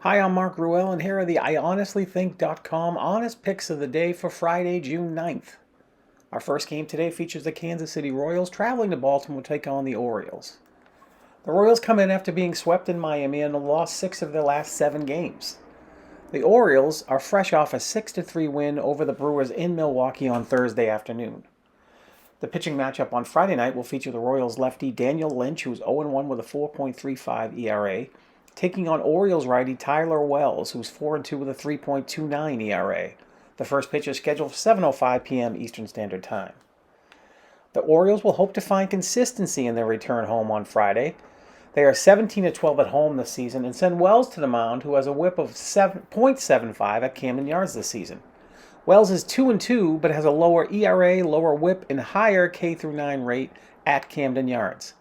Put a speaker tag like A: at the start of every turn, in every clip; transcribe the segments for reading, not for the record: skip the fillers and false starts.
A: Hi, I'm Mark Ruel, and here are the IHonestlyThink.com honest picks of the day for Friday, June 9th. Our first game today features the Kansas City Royals traveling to Baltimore to take on the Orioles. The Royals come in after being swept in Miami and have lost 6 of their last 7 games. The Orioles are fresh off a 6-3 win over the Brewers in Milwaukee on Thursday afternoon. The pitching matchup on Friday night will feature the Royals lefty Daniel Lynch, who's 0-1 with a 4.35 ERA, taking on Orioles righty Tyler Wells, who's 4-2 with a 3.29 ERA. The first pitch is scheduled for 7:05 p.m. Eastern Standard Time. The Orioles will hope to find consistency in their return home on Friday. They are 17-12 at home this season and send Wells to the mound, who has a whip of 7.75 at Camden Yards this season. Wells is 2-2, but has a lower ERA, lower whip, and higher K-9 rate at Camden Yards.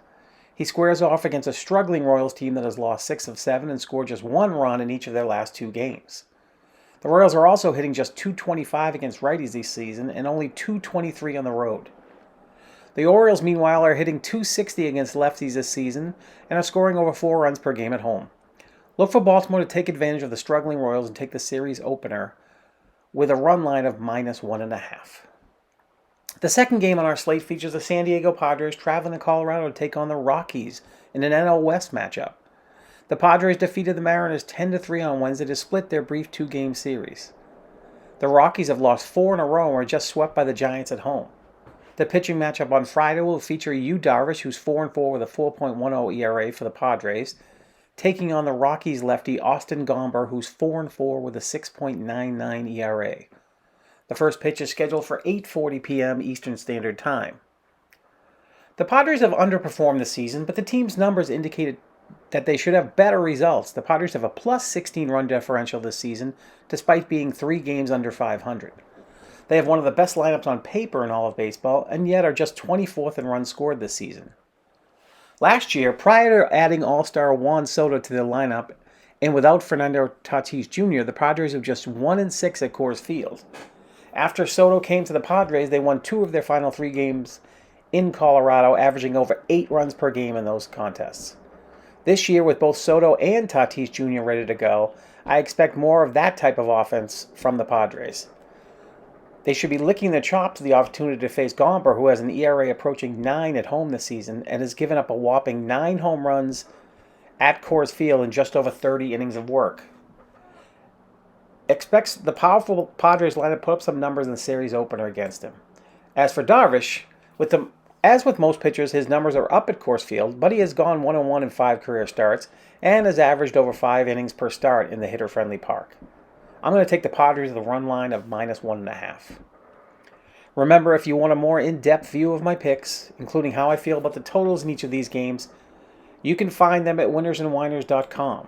A: He squares off against a struggling Royals team that has lost 6 of 7 and scored just 1 run in each of their last 2 games. The Royals are also hitting just .225 against righties this season and only .223 on the road. The Orioles, meanwhile, are hitting .260 against lefties this season and are scoring over 4 runs per game at home. Look for Baltimore to take advantage of the struggling Royals and take the series opener with a run line of -1.5. The second game on our slate features the San Diego Padres traveling to Colorado to take on the Rockies in an NL West matchup. The Padres defeated the Mariners 10-3 on Wednesday to split their brief 2-game series. The Rockies have lost 4 in a row and were just swept by the Giants at home. The pitching matchup on Friday will feature Yu Darvish, who's 4-4 with a 4.10 ERA for the Padres, taking on the Rockies lefty Austin Gomber, who's 4-4 with a 6.99 ERA. The first pitch is scheduled for 8:40 p.m. Eastern Standard Time. The Padres have underperformed this season, but the team's numbers indicated that they should have better results. The Padres have a +16 run differential this season, despite being 3 games under 500. They have one of the best lineups on paper in all of baseball, and yet are just 24th in runs scored this season. Last year, prior to adding All-Star Juan Soto to their lineup, and without Fernando Tatis Jr., the Padres were just 1-6 at Coors Field. After Soto came to the Padres, they won 2 of their final 3 games in Colorado, averaging over 8 runs per game in those contests. This year, with both Soto and Tatis Jr. ready to go, I expect more of that type of offense from the Padres. They should be licking their chops to the opportunity to face Gomber, who has an ERA approaching 9 at home this season and has given up a whopping 9 home runs at Coors Field in just over 30 innings of work. Expects the powerful Padres lineup to put up some numbers in the series opener against him. As for Darvish, as with most pitchers, his numbers are up at Coors Field, but he has gone 1-1 in 5 career starts and has averaged over 5 innings per start in the hitter-friendly park. I'm going to take the Padres with a run line of -1.5. Remember, if you want a more in-depth view of my picks, including how I feel about the totals in each of these games, you can find them at winnersandwhiners.com.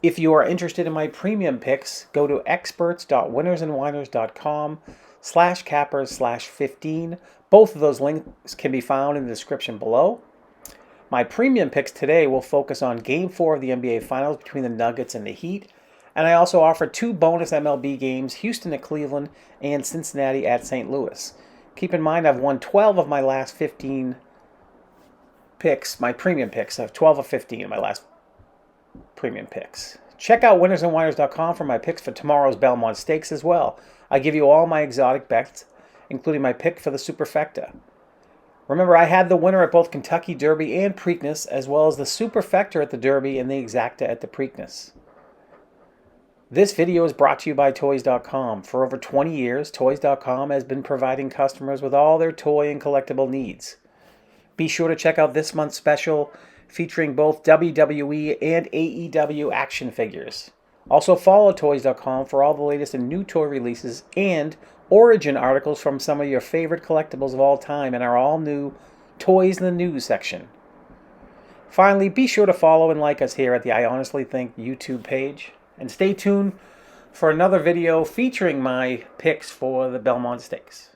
A: If you are interested in my premium picks, go to experts.winnersandwhiners.com/cappers/15. Both of those links can be found in the description below. My premium picks today will focus on Game 4 of the NBA Finals between the Nuggets and the Heat, and I also offer 2 bonus MLB games, Houston at Cleveland and Cincinnati at St. Louis. Keep in mind I've won 12 of my last 15 picks, my premium picks. I have 12 of 15 in my last premium picks. Check out winnersandwhiners.com for my picks for tomorrow's Belmont Stakes as well. I give you all my exotic bets, including my pick for the Superfecta. Remember, I had the winner at both Kentucky Derby and Preakness, as well as the Superfecta at the Derby and the Exacta at the Preakness. This video is brought to you by Toys.com. For over 20 years, Toys.com has been providing customers with all their toy and collectible needs. Be sure to check out this month's special featuring both WWE and AEW action figures. Also follow Toys.com for all the latest and new toy releases and origin articles from some of your favorite collectibles of all time in our all-new Toys in the News section. Finally, be sure to follow and like us here at the I Honestly Think YouTube page. And stay tuned for another video featuring my picks for the Belmont Stakes.